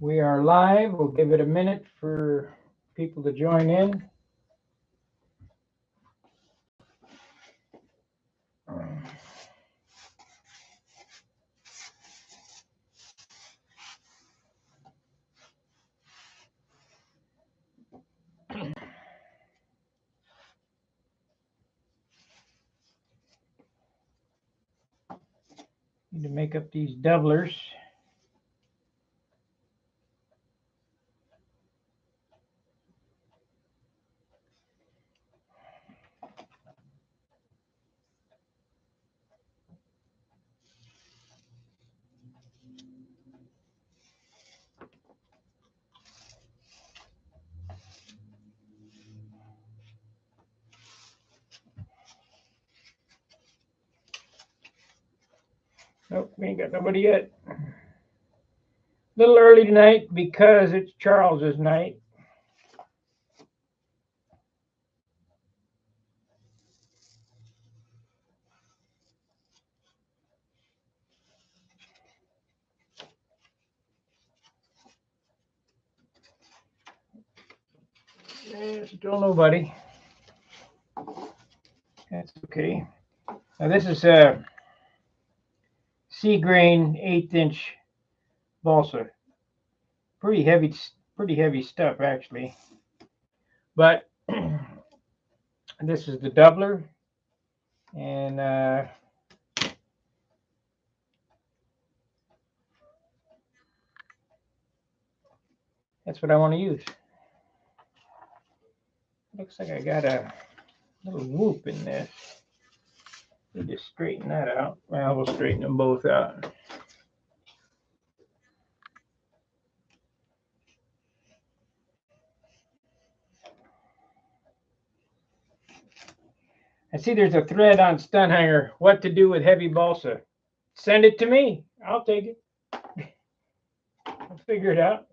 We are live. We'll give it a minute for people to join in. Need to make up these doublers. Nope, we ain't got nobody yet. A little early tonight because it's Charles's night. Still nobody. That's okay. Now this is a sea grain 1/8" balsa. Pretty heavy stuff actually. But this is the doubler, and that's what I want to use. Looks like I got a little whoop in this. Let me just straighten that out. Well, we'll straighten them both out. I see there's a thread on Stunt Hanger. What to do with heavy balsa? Send it to me. I'll take it. I'll figure it out.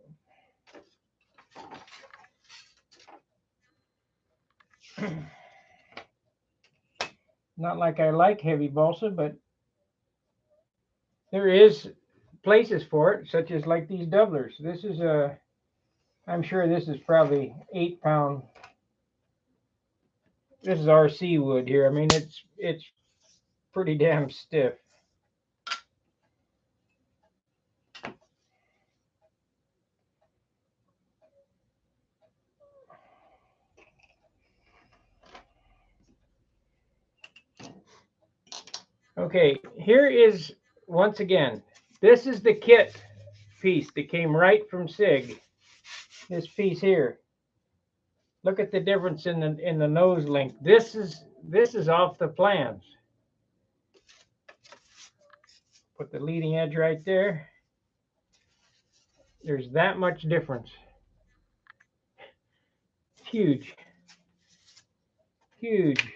Not like I like heavy balsa, but there is places for it, such as like these doublers. This is a, I'm sure this is probably 8-pound. This is RC wood here. I mean, it's pretty damn stiff. Okay, here is, once again, this is the kit piece that came right from Sig. This piece here. Look at the difference in the nose length. This is off the plans. Put the leading edge right there. There's that much difference. Huge. Huge.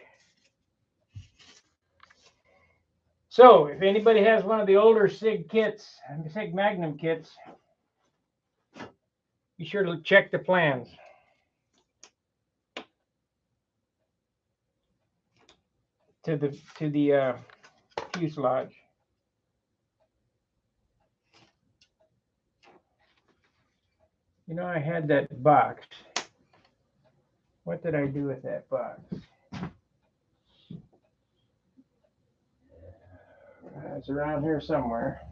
So if anybody has one of the older Sig kits, Sig Magnum kits, be sure to check the plans. To the fuselage. You know, I had that box. What did I do with that box? It's around here somewhere.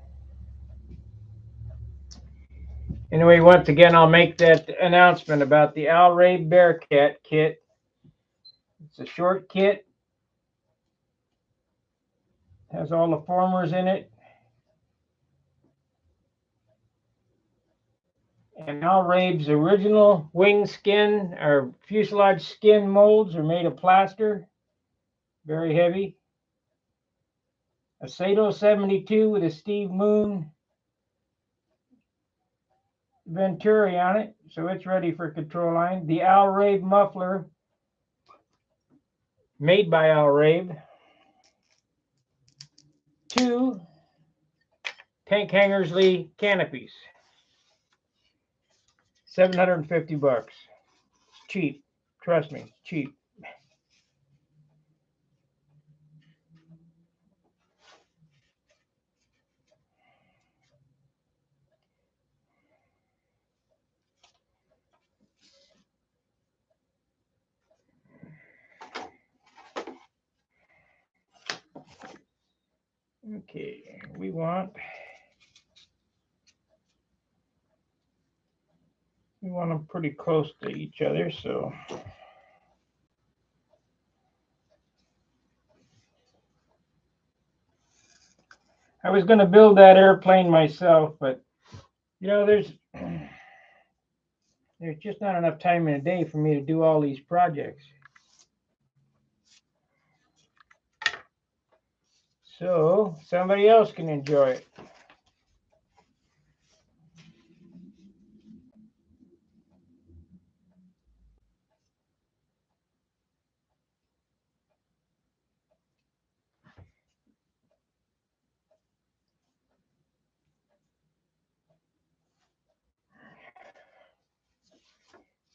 Anyway, once again, I'll make that announcement about the Al Ray Bearcat kit. It's a short kit. Has all the formers in it. And Al Ray's original wing skin or fuselage skin molds are made of plaster. Very heavy. A Sato 72 with a Steve Moon Venturi on it, so it's ready for control line. The Al Ray muffler, made by Al Ray. 2 Tank Hangersley canopies. $750. It's cheap. Trust me, cheap. Okay, we want them pretty close to each other, so I was going to build that airplane myself, but you know, there's just not enough time in a day for me to do all these projects. So somebody else can enjoy it.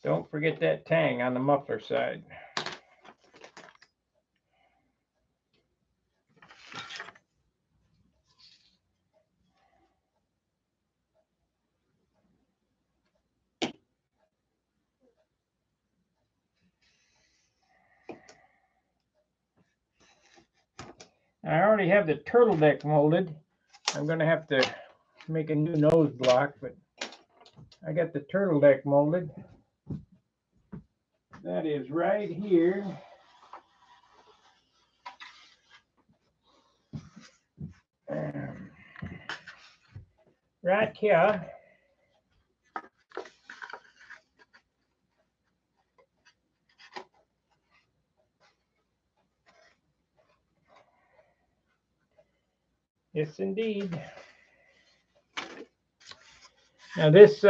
Don't forget that tang on the muffler side. I already have the turtle deck molded. I'm going to have to make a new nose block, but I got the turtle deck molded. That is right here. Right here. Yes, indeed. Now this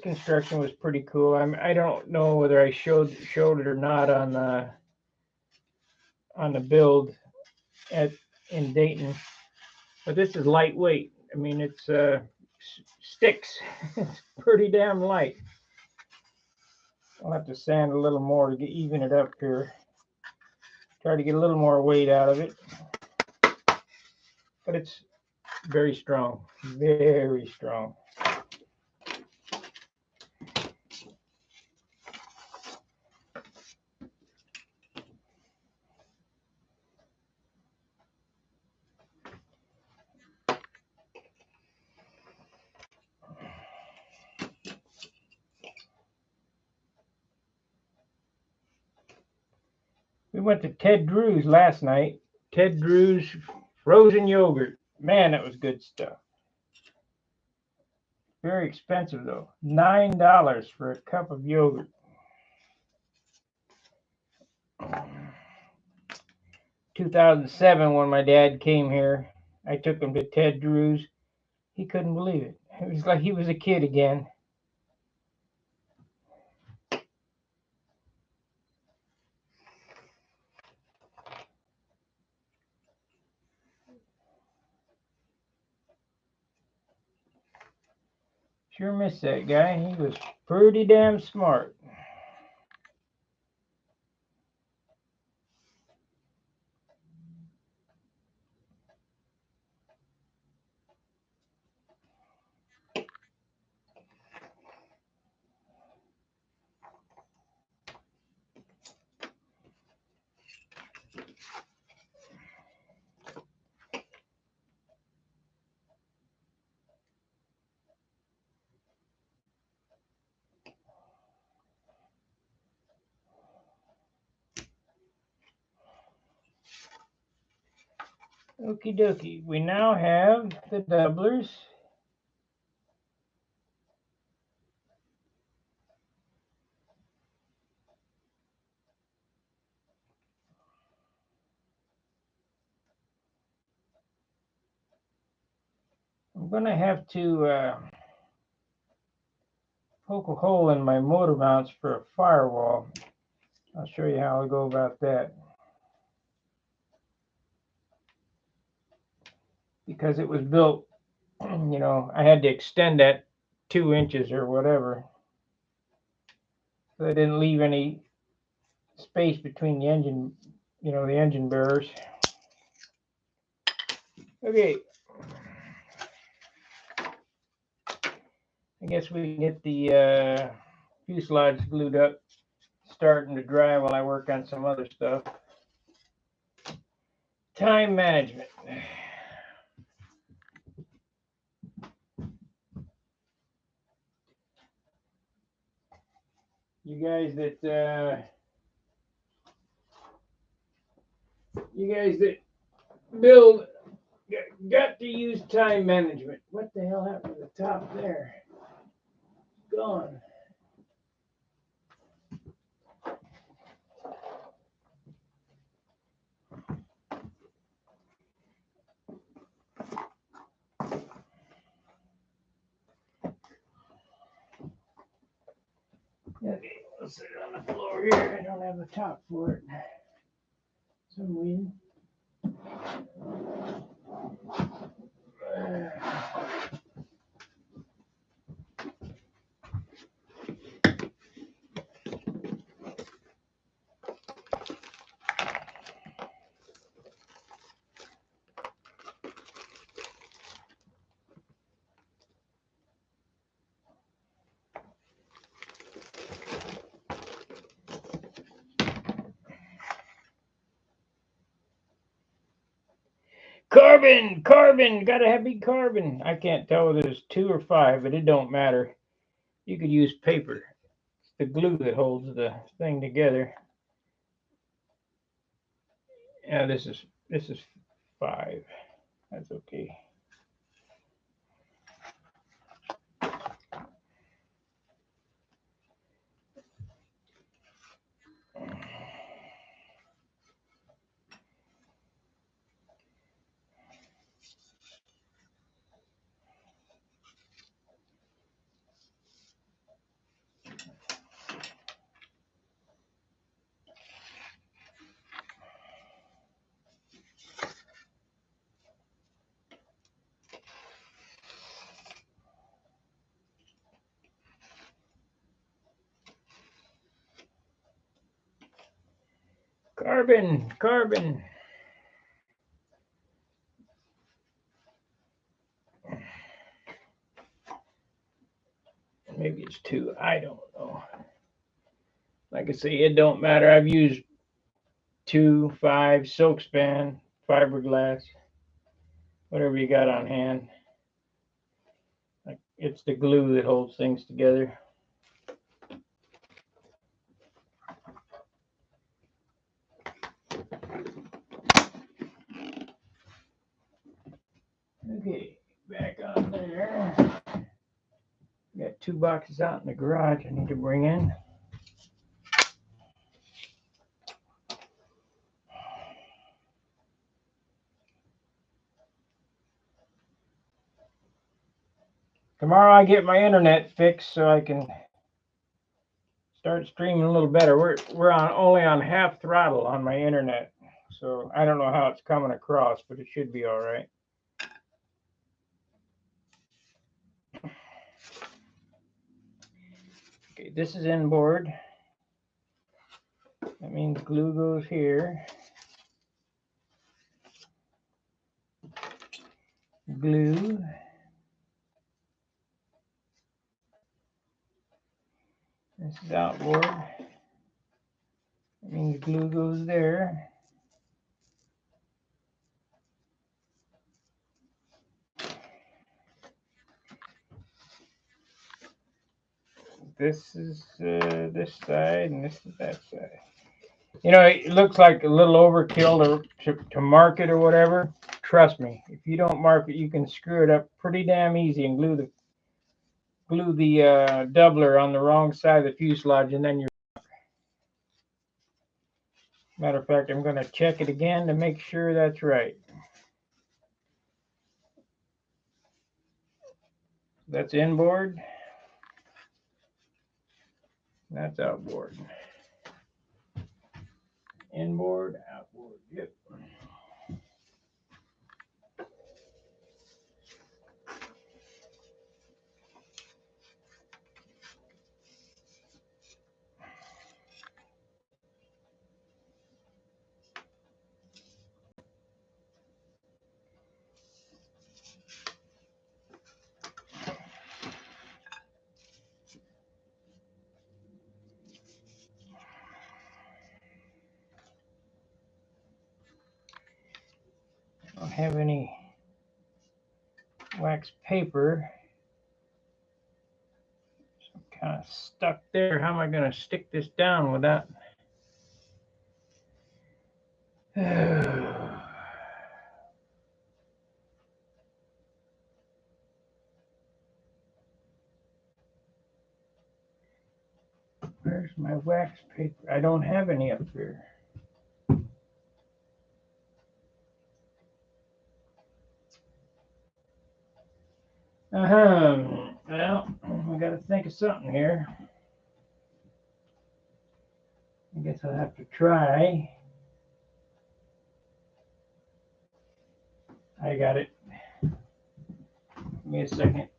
construction was pretty cool. I don't know whether I showed it or not on the build in Dayton, but this is lightweight. I mean, it's sticks. It's pretty damn light. I'll have to sand a little more to even it up here. Try to get a little more weight out of it, but it's very strong, very strong. We went to Ted Drew's last night. Ted Drew's frozen yogurt. Man, that was good stuff. Very expensive though. $9 for a cup of yogurt. 2007, when my dad came here, I took him to Ted Drew's. He couldn't believe it. It was like he was a kid again. Sure miss that guy. He was pretty damn smart. Okie dokie. We now have the doublers. I'm going to have to poke a hole in my motor mounts for a firewall. I'll show you how I go about that. Because it was built, you know, I had to extend that 2 inches or whatever. So I didn't leave any space between the engine, you know, the engine bearers. Okay. I guess we can get the fuselage glued up, starting to dry while I work on some other stuff. Time management. You guys that build got to use time management. What the hell happened to the top there? Gone. Okay, let's sit it on the floor here. I don't have the top for it. Some reason. Carbon, gotta have big carbon. I can't tell whether it's 2 or 5, but it don't matter. You could use paper. It's the glue that holds the thing together. Yeah, this is 5. That's okay. Carbon. Maybe it's 2. I don't know. Like I say, it don't matter. I've used 2, 5, silk span, fiberglass, whatever you got on hand. It's the glue that holds things together. Okay, back on there. Got 2 boxes out in the garage I need to bring in. Tomorrow I get my internet fixed so I can start streaming a little better. We're only on half throttle on my internet, so I don't know how it's coming across, but it should be all right. Okay, this is inboard. That means glue goes here. Glue. This is outboard. That means glue goes there. This is this side, and this is that side. You know, it looks like a little overkill to mark it or whatever. Trust me, if you don't mark it, you can screw it up pretty damn easy and glue the doubler on the wrong side of the fuselage, and then you're. Matter of fact, I'm going to check it again to make sure that's right. That's inboard. That's outboard. Inboard, outboard. Yep. have any wax paper. So I'm kind of stuck there. How am I going to stick this down without... Where's my wax paper? I don't have any up here. Well, I got to think of something here. I guess I'll have to try. I got it. Give me a second.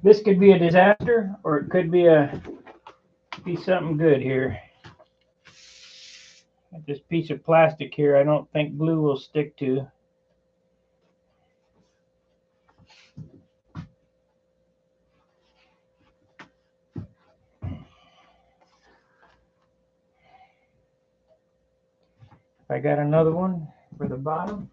This could be a disaster, or it could be something good here. This piece of plastic here, I don't think glue will stick to. I got another one for the bottom.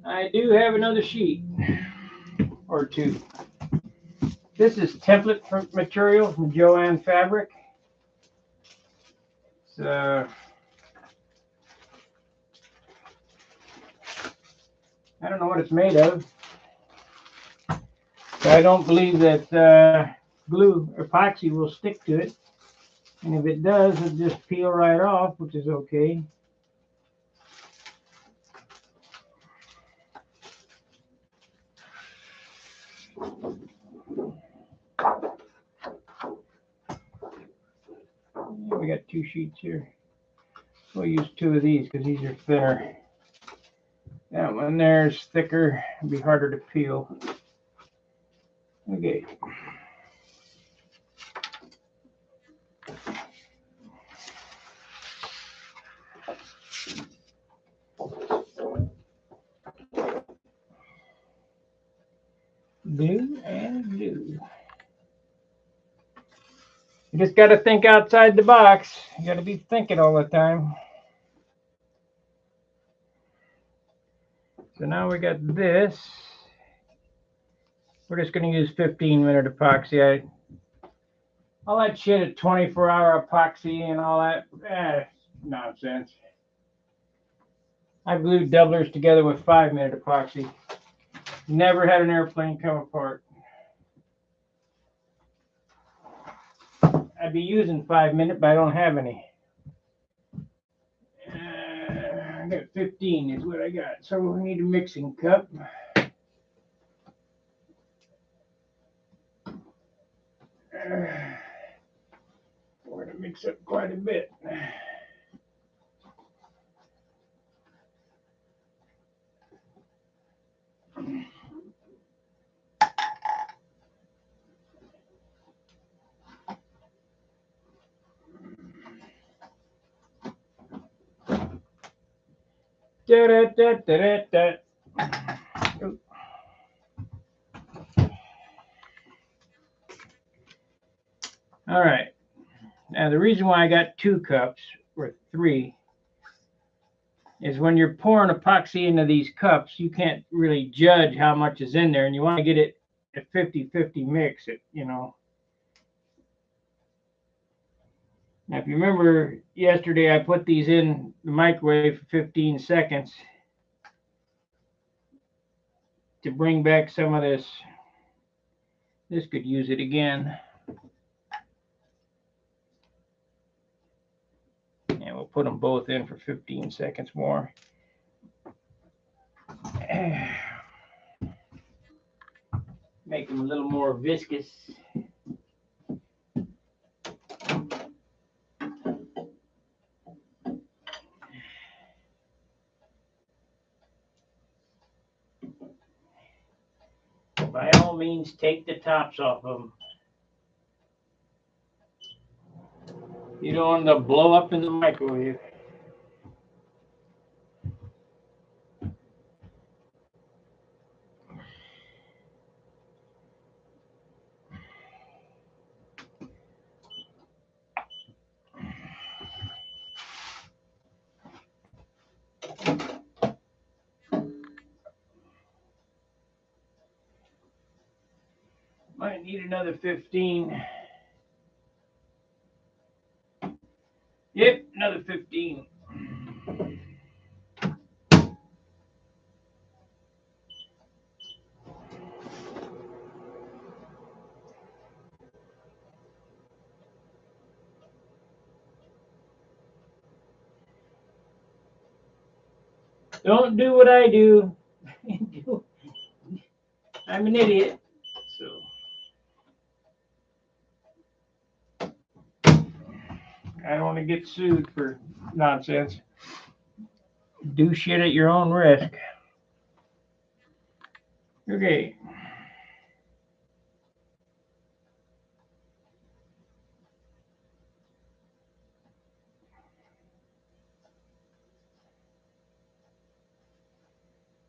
I do have another sheet or two. This is template material from Joann Fabric. It's, I don't know what it's made of. But I don't believe that glue epoxy will stick to it. And if it does, it'll just peel right off, which is okay. We got two sheets here. We'll use two of these because these are thinner. That one there is thicker. It'll be harder to peel. Okay. Glue and glue. You just got to think outside the box. You got to be thinking all the time. So now we got this. We're just going to use 15-minute epoxy. All that shit at 24-hour epoxy and all that, nonsense. I've glued doublers together with 5-minute epoxy. Never had an airplane come apart. I'd be using 5-minute, but I don't have any. I got 15 is what I got. So we need a mixing cup. We're going to mix up quite a bit. Da, da, da, da, da. All right. Now the reason why I got 2 cups or 3 is when you're pouring epoxy into these cups, you can't really judge how much is in there, and you want to get it a 50-50 mix. Now, if you remember yesterday, I put these in the microwave for 15 seconds. to bring back some of this. This could use it again. And we'll put them both in for 15 seconds more. Make them a little more viscous. By all means, take the tops off of them. You don't want them to blow up in the microwave. Might need another 15. Yep, another 15. Don't do what I do. I'm an idiot. So I don't want to get sued for nonsense. Do shit at your own risk. Okay.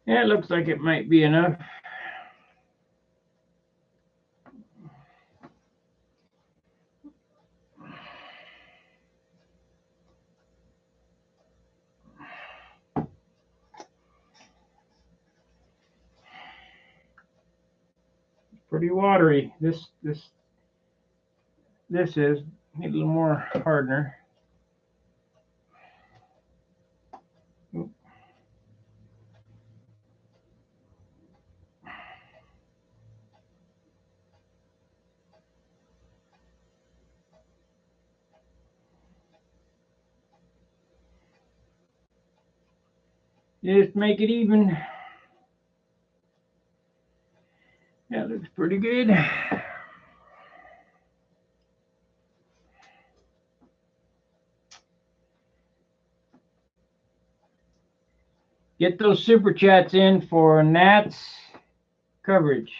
Yeah, it looks like it might be enough. Pretty watery. This is. Need a little more hardener. Just make it even. That looks pretty good. Get those super chats in for Nat's coverage.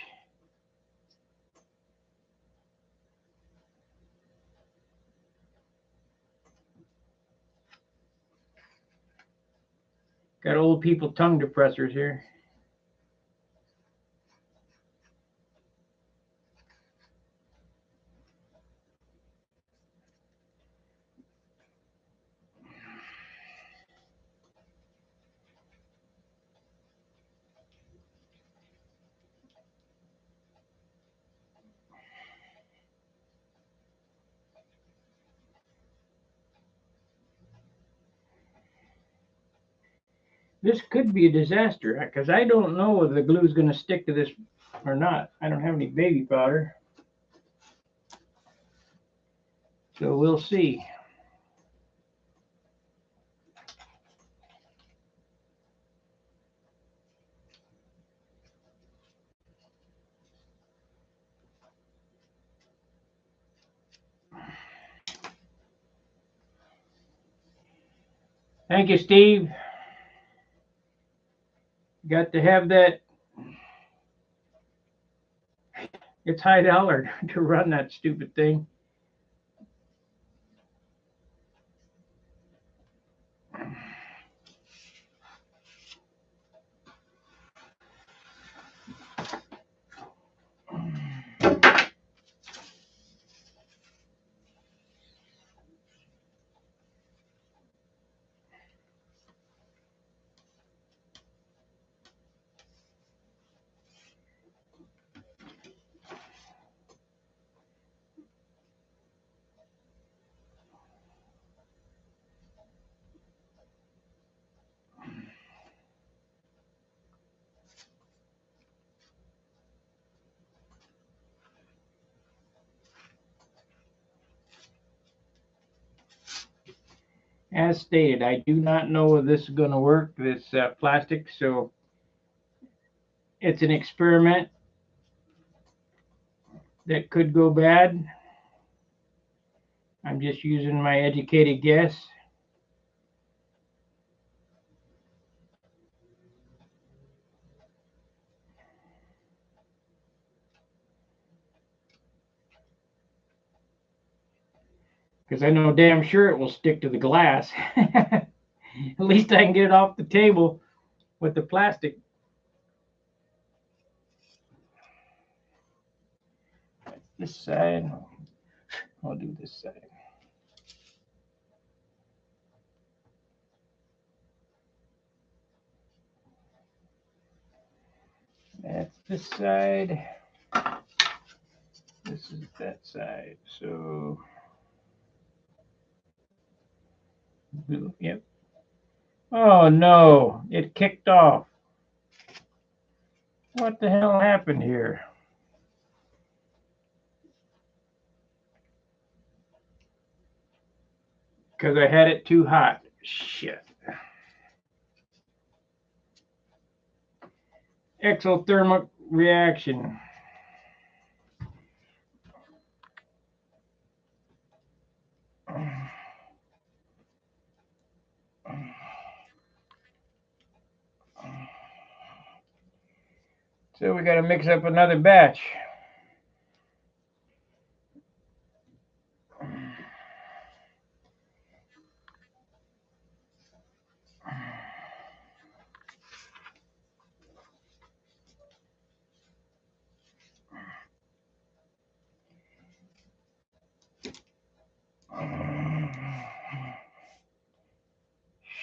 Got old people tongue depressors here. This could be a disaster because I don't know whether the glue is going to stick to this or not. I don't have any baby powder. So we'll see. Thank you, Steve. Got to have that. It's high dollar to run that stupid thing. as stated, I do not know if this is going to work, this plastic, so it's an experiment that could go bad. I'm just using my educated guess. Because I know damn sure it will stick to the glass. At least I can get it off the table with the plastic. This side, I'll do this side. That's this side. This is that side. So, yep. Oh no, it kicked off. What the hell happened here? Because I had it too hot. Shit. Exothermic reaction. So we got to mix up another batch.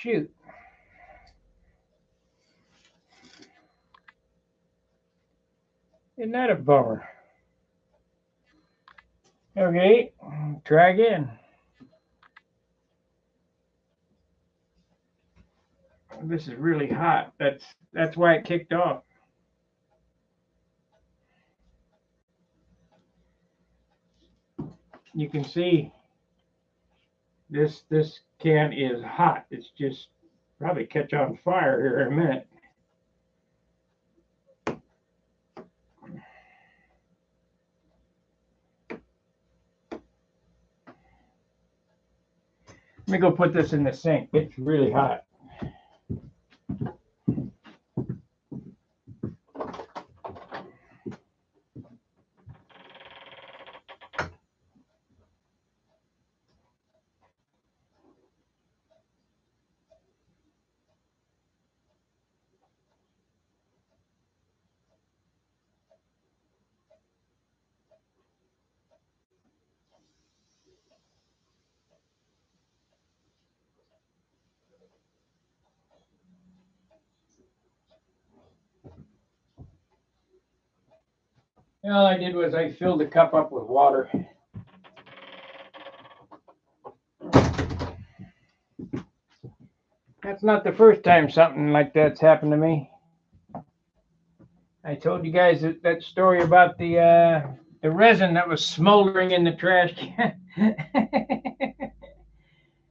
Shoot. Isn't that a bummer? Okay, try again. This is really hot. That's why it kicked off. You can see this can is hot. It's just probably catch on fire here in a minute. Let me go put this in the sink. It's really hot. All I did was I filled the cup up with water. That's not the first time something like that's happened to me. I told you guys that story about the resin that was smoldering in the trash can.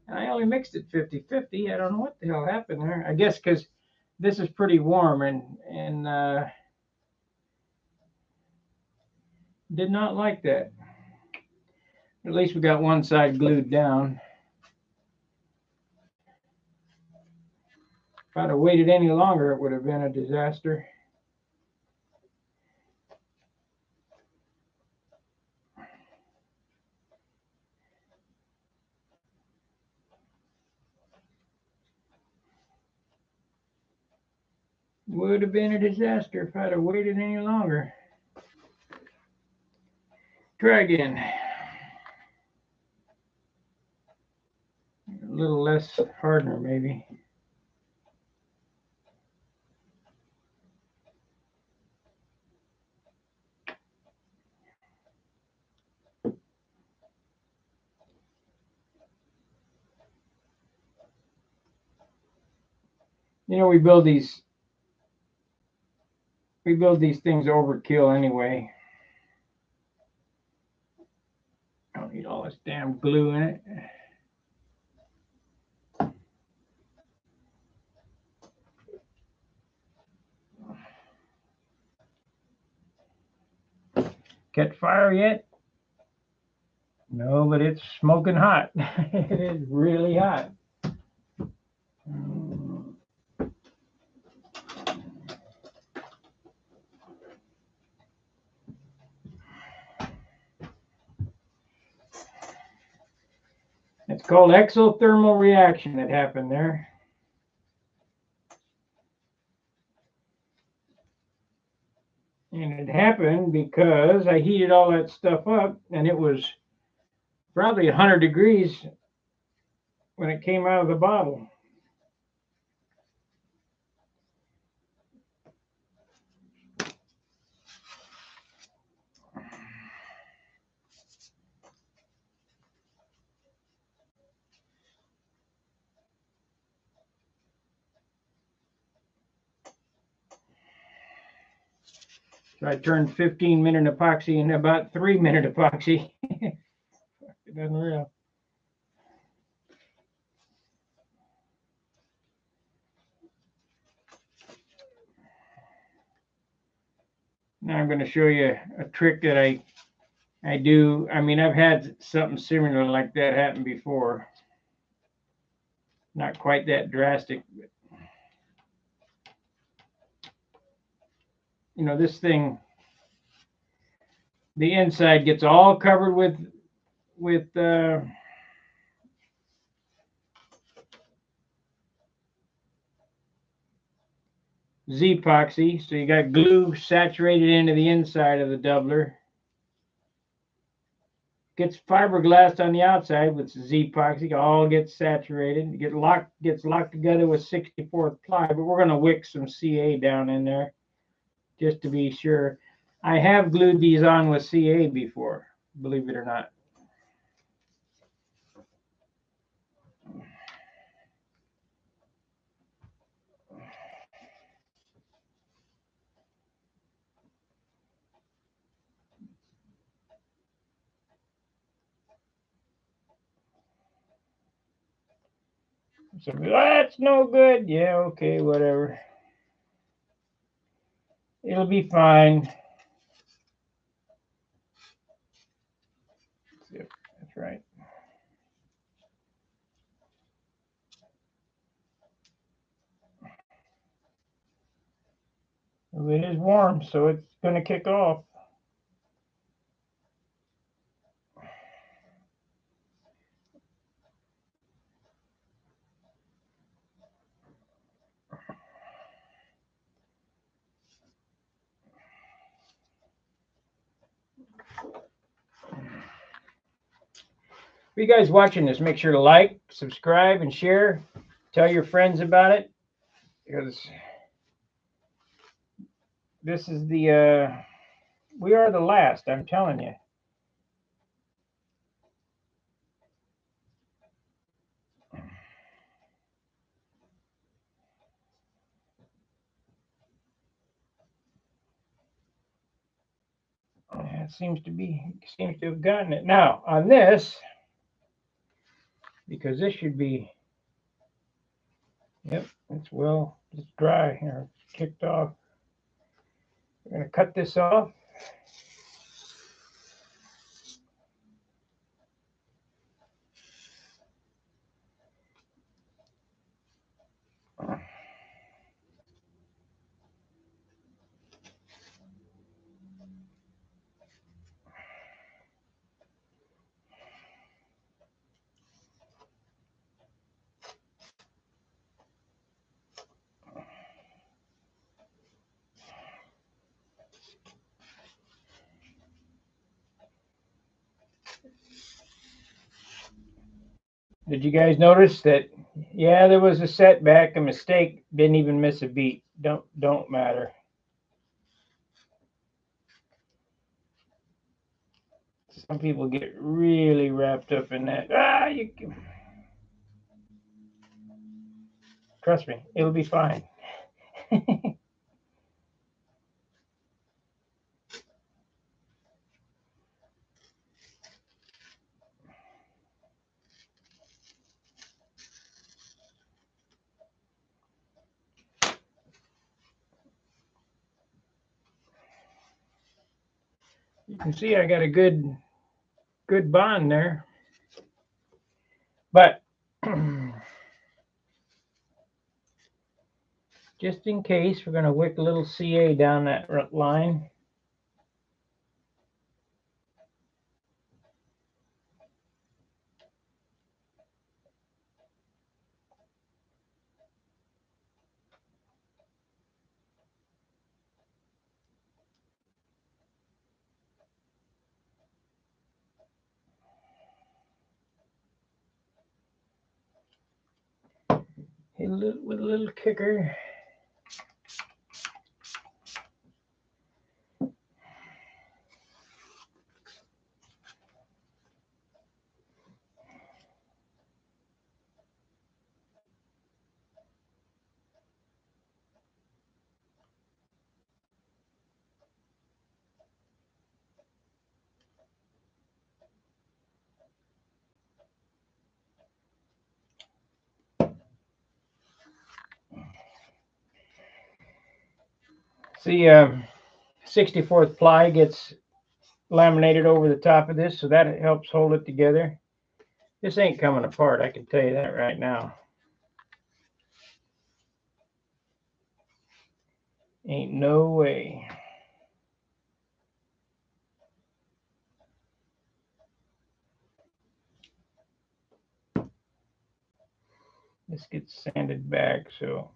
I only mixed it 50-50. I don't know what the hell happened there. I guess because this is pretty warm and did not like that. At least we got one side glued down. If I'd have waited any longer, it would have been a disaster. Would have been a disaster if I'd have waited any longer. Try again. A little less hardener, maybe. You know, we build these things overkill anyway. I don't need all this damn glue in it. Catch fire yet? No, but it's smoking hot. It is really hot. It's called exothermal reaction that happened there. And it happened because I heated all that stuff up, and it was probably 100 degrees when it came out of the bottle. So I turned 15-minute epoxy into about 3-minute epoxy. It doesn't real. Now I'm going to show you a trick that I do. I mean, I've had something similar like that happen before. Not quite that drastic, but you know, this thing, the inside gets all covered with Z-epoxy. So you got glue saturated into the inside of the doubler. Gets fiberglassed on the outside with Z-epoxy. All gets saturated. Gets locked together with 64th ply. But we're going to wick some CA down in there just to be sure. I have glued these on with CA before, believe it or not. So that's no good. Yeah, okay, whatever. It'll be fine. Yep, that's right. Well, it is warm, so it's going to kick off. For you guys watching this, make sure to like, subscribe, and share. Tell your friends about it, because this is we are the last, I'm telling you. It seems to have gotten it. Now, on this, because this should be, yep, it's dry here. It's kicked off. We're going to cut this off. Did you guys notice that? Yeah, there was a setback, a mistake. Didn't even miss a beat. Don't matter. Some people get really wrapped up in that. Trust me, it'll be fine. You can see I got a good bond there. But just in case, we're going to wick a little CA down that line. Hit with a little kicker. See, 64th ply gets laminated over the top of this, so that helps hold it together. This ain't coming apart, I can tell you that right now. Ain't no way. This gets sanded back, so.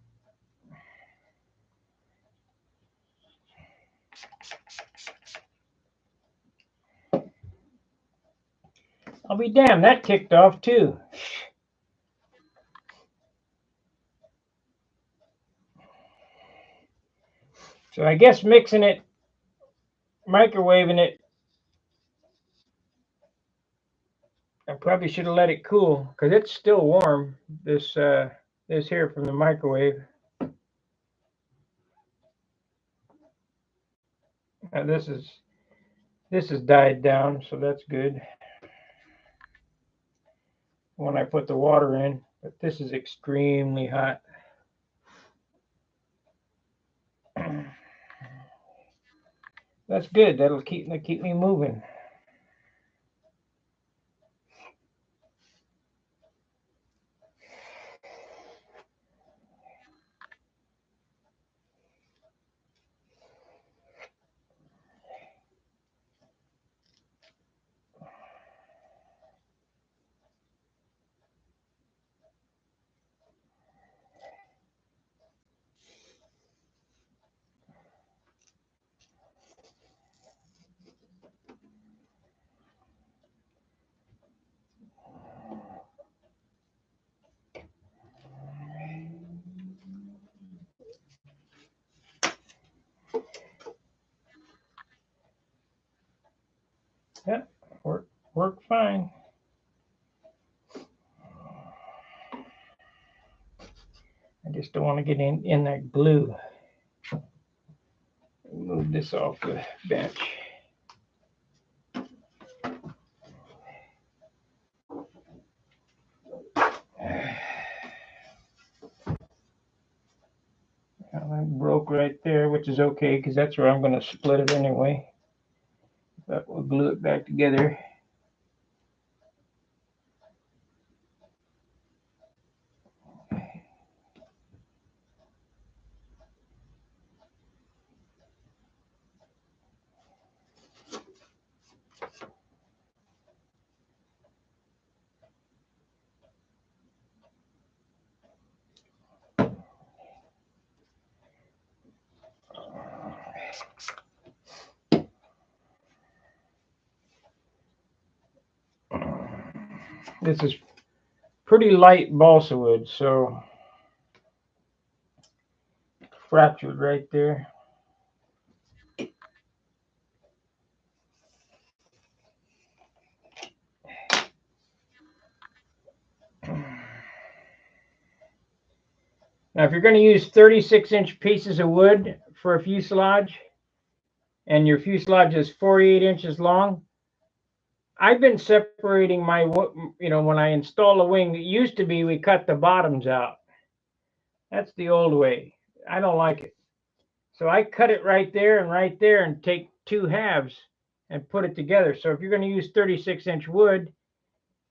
I'll be damned, that kicked off too. So I guess mixing it, microwaving it, I probably should have let it cool because it's still warm. This here from the microwave. This is died down, so that's good. When I put the water in, but this is extremely hot. That's good. That'll keep me moving. Yeah, work fine. I just don't want to get in that glue. Move this off the bench. That broke right there, which is okay because that's where I'm going to split it anyway. But we'll glue it back together. This is pretty light balsa wood, so fractured right there. Now, if you're going to use 36-inch pieces of wood for a fuselage, and your fuselage is 48 inches long, I've been separating my, when I install a wing, it used to be we cut the bottoms out. That's the old way. I don't like it. So I cut it right there and take two halves and put it together. So if you're going to use 36-inch wood,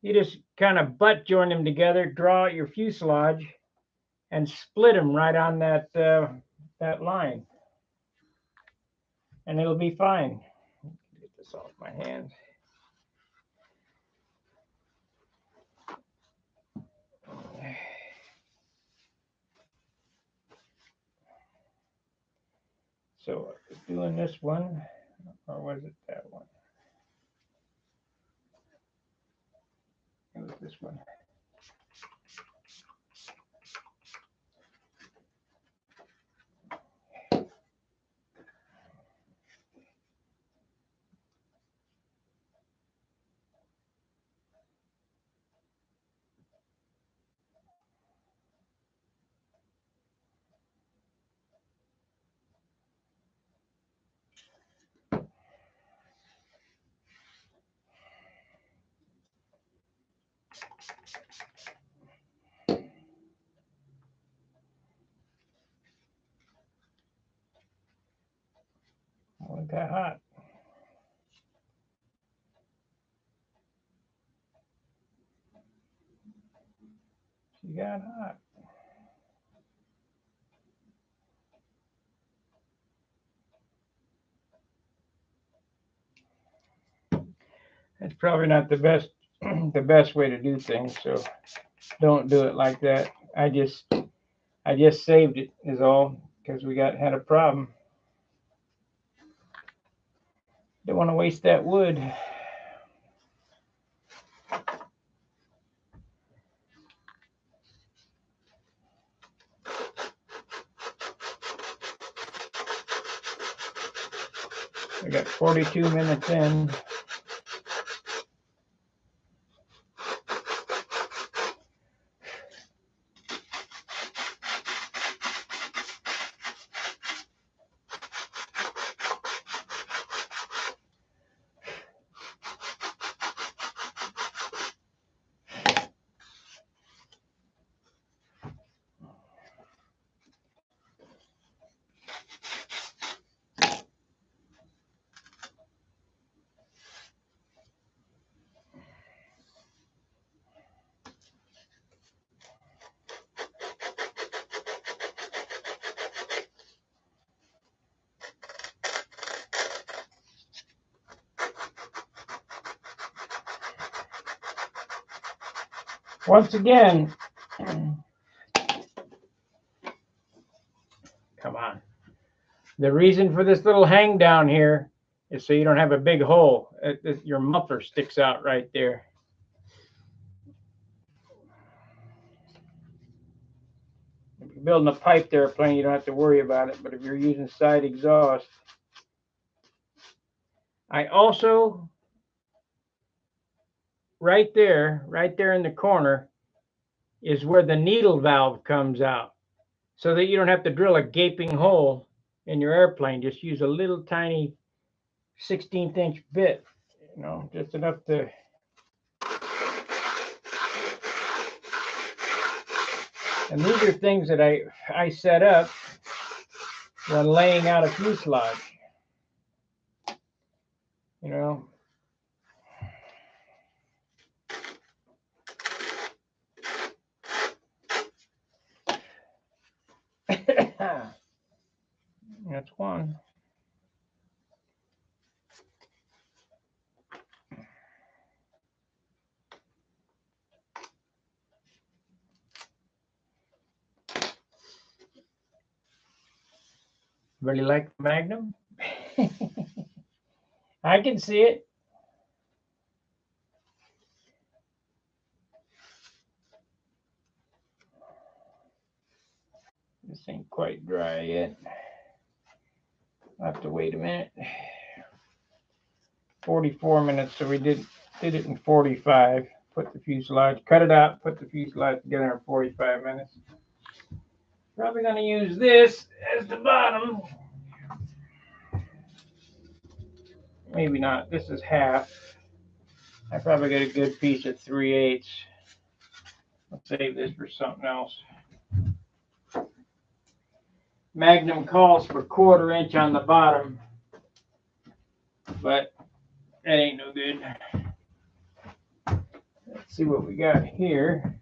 you just kind of butt join them together, draw out your fuselage, and split them right on that that line, and it'll be fine. Get this off my hands. So doing this one, or was it that one? It was this one. Oh, it got hot. She got hot. It's probably not the best way to do things, so don't do it like that. I just saved it is all, because we had a problem. Don't want to waste that wood. We got 42 minutes in. Once again, come on. The reason for this little hang down here is so you don't have a big hole. Your muffler sticks out right there. If you're building a piped airplane, you don't have to worry about it. But if you're using side exhaust, I also, right there in the corner, is where the needle valve comes out, so that you don't have to drill a gaping hole in your airplane. Just use a little tiny 16th inch bit, just enough to. And these are things that I set up when laying out a fuselage. That's one. Really like the Magnum? I can see it. This ain't quite dry yet. I'll have to wait a minute. 44 minutes, so we did it in 45. Put the fuselage, cut it out, put the fuselage together in 45 minutes. Probably going to use this as the bottom. Maybe not. This is half. I probably got a good piece of 3/8. I'll save this for something else. Magnum calls for 1/4 inch on the bottom, but That ain't no good. Let's see what we got here.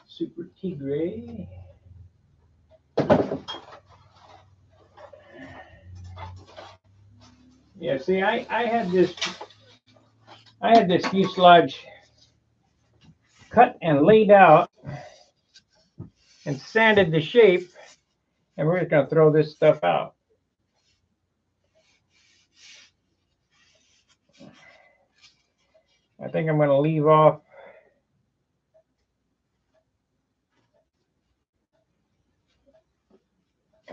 Super Tigre. Yeah, see, I had this fuselage cut and laid out and sanded the shape, and we're just gonna throw this stuff out. I think I'm gonna leave off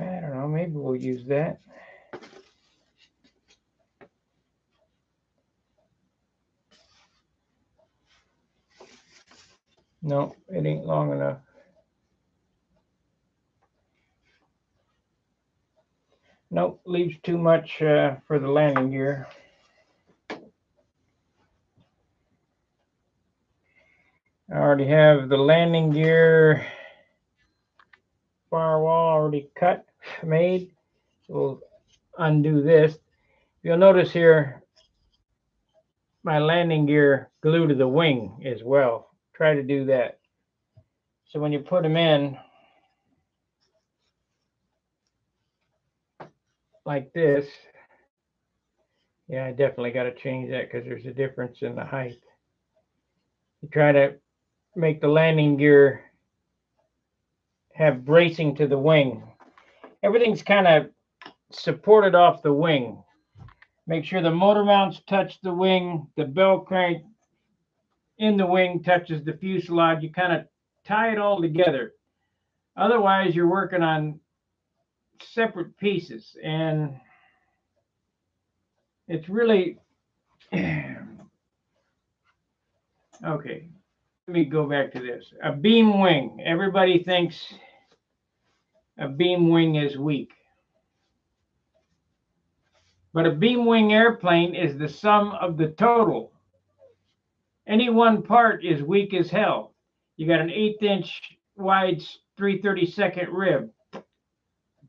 I don't know, maybe we'll use that. No, it ain't long enough. Nope, leaves too much for the landing gear. I already have the landing gear firewall already cut, made. We'll undo this. You'll notice here my landing gear glued to the wing as well. Try to do that. So when you put them in like this, yeah, I definitely got to change that because there's a difference in the height. You try to make the landing gear have bracing to the wing. Everything's kind of supported off the wing. Make sure the motor mounts touch the wing, the bell crank in the wing touches the fuselage. You kind of tie it all together. Otherwise, you're working on separate pieces, and it's really okay. Let me go back to this. A beam wing. Everybody thinks a beam wing is weak. But a beam wing airplane is the sum of the total. Any one part is weak as hell. You got an 1/8 inch wide 3/32 rib.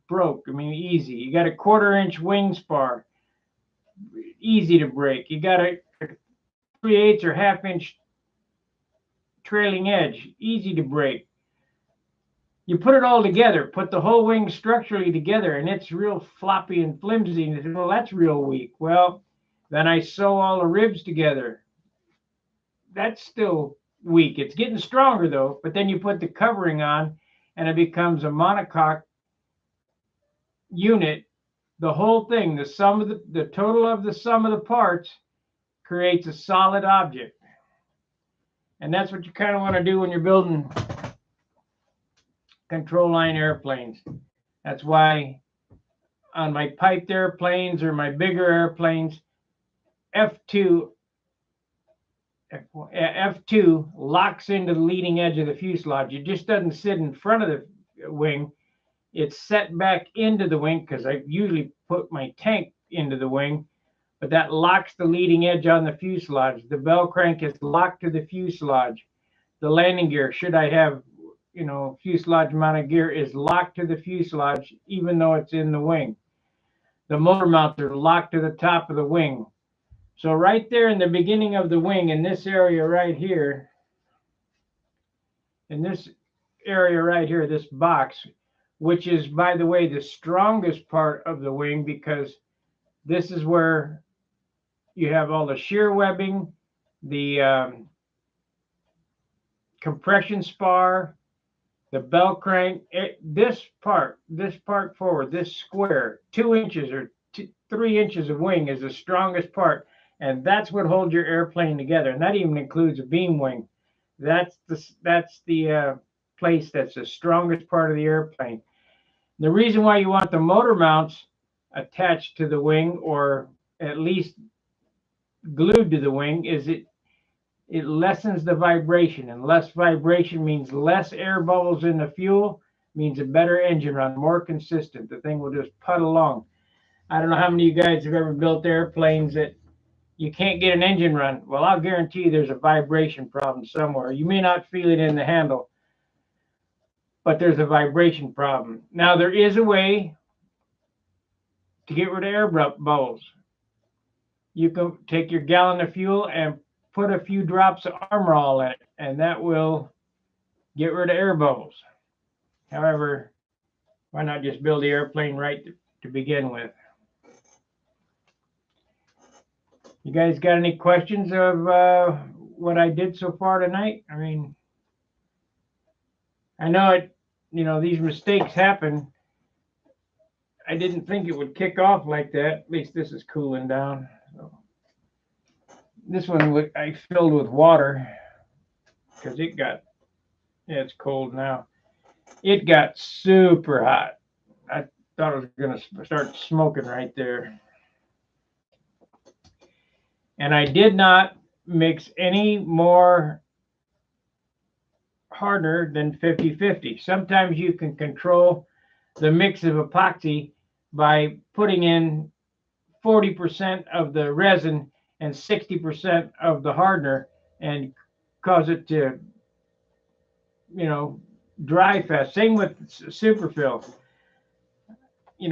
Broke. I mean, easy. You got a 1/4 inch wing spar. Easy to break. You got a 3/8 or 1/2 inch trailing edge. Easy to break. You put it all together, put the whole wing structurally together, and it's real floppy and flimsy. And you say, well, that's real weak. Well, then I sew all the ribs together. That's still weak. It's getting stronger, though. But then you put the covering on, and it becomes a monocoque unit. The whole thing, the sum of the total of the sum of the parts creates a solid object. And that's what you kind of want to do when you're building control line airplanes. That's why on my piped airplanes or my bigger airplanes, F2 locks into the leading edge of the fuselage. It just doesn't sit in front of the wing. It's set back into the wing because I usually put my tank into the wing, but that locks the leading edge on the fuselage. The bell crank is locked to the fuselage. The landing gear, should I have, fuselage mounted gear, is locked to the fuselage even though it's in the wing. The motor mounts are locked to the top of the wing. So right there in the beginning of the wing, in this area right here, this box, which is, by the way, the strongest part of the wing, because this is where you have all the shear webbing, the compression spar, the bell crank. This part forward, this square, 2 inches or 3 inches of wing is the strongest part, and that's what holds your airplane together. And that even includes a beam wing. That's the place that's the strongest part of the airplane. The reason why you want the motor mounts attached to the wing, or at least glued to the wing, is it lessens the vibration, and less vibration means less air bubbles in the fuel, means a better engine run, more consistent. The thing will just put along. I don't know how many of you guys have ever built airplanes that you can't get an engine run. Well, I'll guarantee you there's a vibration problem somewhere. You may not feel it in the handle, but there's a vibration problem. Now, there is a way to get rid of air bubbles. You can take your gallon of fuel and put a few drops of Armor All in it, and that will get rid of air bubbles. However, why not just build the airplane right to begin with? You guys got any questions of what I did so far tonight? I mean, I know it, these mistakes happen. I didn't think it would kick off like that. At least this is cooling down. So this one I filled with water because it's cold now. It got super hot. I thought it was going to start smoking right there. And I did not mix any more hardener than 50-50. Sometimes you can control the mix of epoxy by putting in 40% of the resin and 60% of the hardener and cause it to, dry fast. Same with superfill.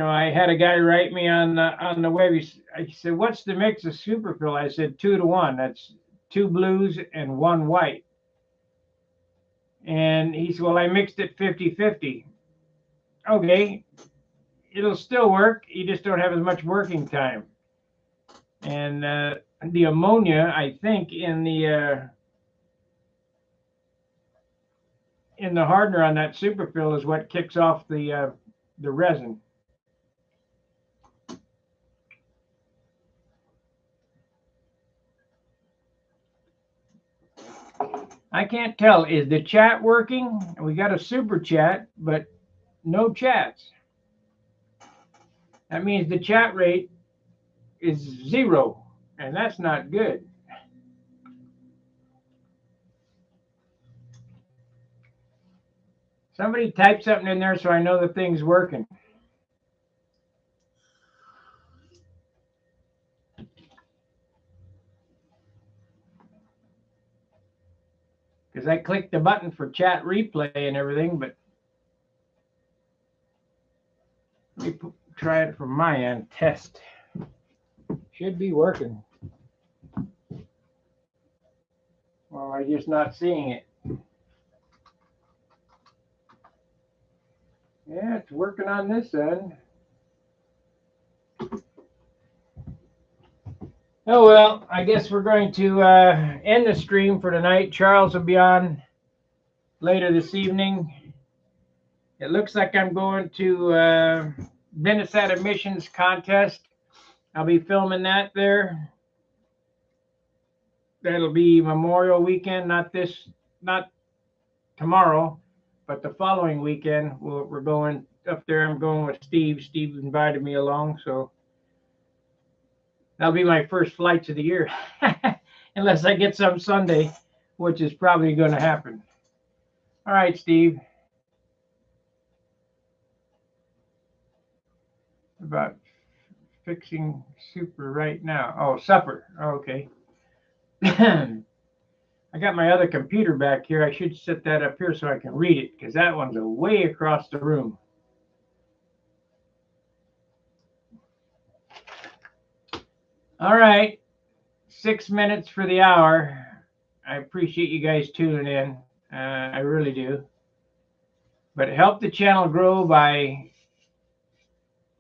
I had a guy write me on the web. He said, "What's the mix of superfill?" I said 2-to-1. That's 2 blues and 1 white. And he said, "Well, I mixed it 50-50. Okay, it'll still work. You just don't have as much working time. And the ammonia, I think, in the hardener on that superfill is what kicks off the resin. I can't tell. Is the chat working? We got a super chat, but no chats. That means the chat rate is 0, and that's not good. Somebody type something in there so I know the thing's working. Because I clicked the button for chat replay and everything, but let me try it from my end. Test. Should be working. Well, I'm just not seeing it. Yeah, it's working on this end. Oh, well, I guess we're going to end the stream for tonight. Charles will be on later this evening. It looks like I'm going to Minnesota Missions Contest. I'll be filming that there. That'll be Memorial Weekend, not tomorrow, but the following weekend. We're going up there. I'm going with Steve. Steve invited me along, so that'll be my first flights of the year, unless I get some Sunday, which is probably going to happen. All right, Steve. About fixing super right now. Oh, supper. Okay. I got my other computer back here. I should set that up here so I can read it, because that one's way across the room. All right. 6 minutes for the hour. I appreciate you guys tuning in. I really do. But help the channel grow by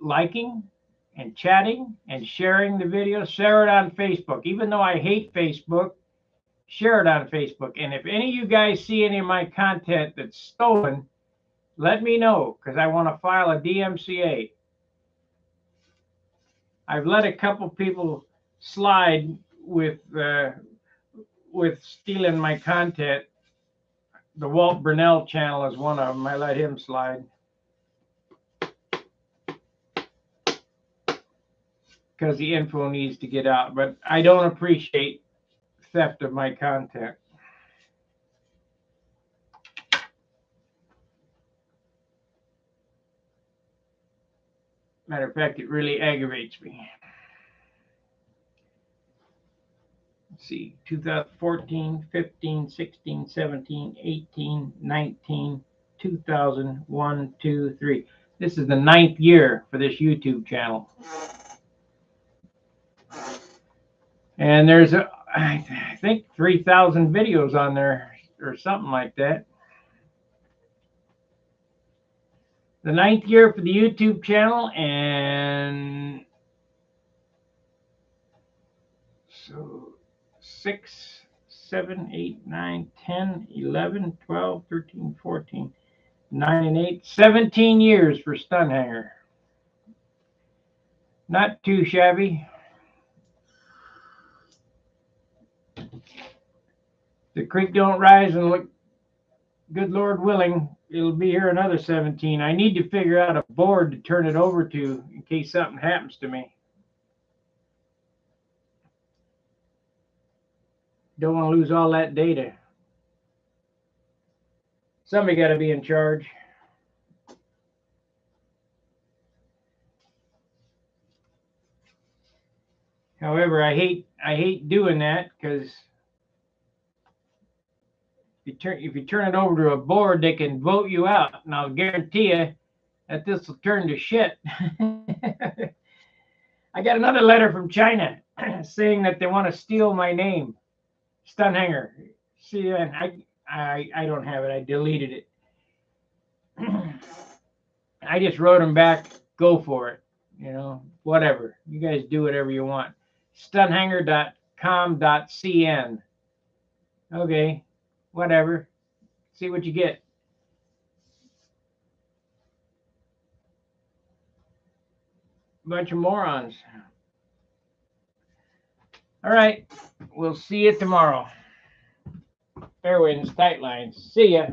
liking and chatting and sharing the video. Share it on Facebook. Even though I hate Facebook, share it on Facebook. And if any of you guys see any of my content that's stolen, let me know, because I want to file a DMCA. I've let a couple people slide with stealing my content. The Walt Burnell channel is one of them. I let him slide because the info needs to get out. But I don't appreciate theft of my content. Matter of fact, it really aggravates me. Let's see, 2014, 15, 16, 17, 18, 19, 2000, 1, 2, 3. This is the 9th year for this YouTube channel. And there's, I think, 3,000 videos on there or something like that. The 9th year for the YouTube channel, and so 6, 7, 8, 9, 10, 11, 12, 13, 14, 9 and 8, 17 years for Stunt Hanger. Not too shabby. The creek don't rise, and look, good Lord willing, it'll be here another 17. I need to figure out a board to turn it over to in case something happens to me. Don't want to lose all that data. Somebody got to be in charge. However, I hate doing that, because if you turn it over to a board, they can vote you out, and I'll guarantee you that this will turn to shit. I got another letter from China saying that they want to steal my name, Stunt Hanger. See, and I don't have it. I deleted it. I just wrote them back. Go for it. You know, whatever. You guys do whatever you want. Stunthanger.com.cn. Okay, whatever. See what you get. Bunch of morons. All right, we'll see you tomorrow. Fairwinds, tight lines. See ya.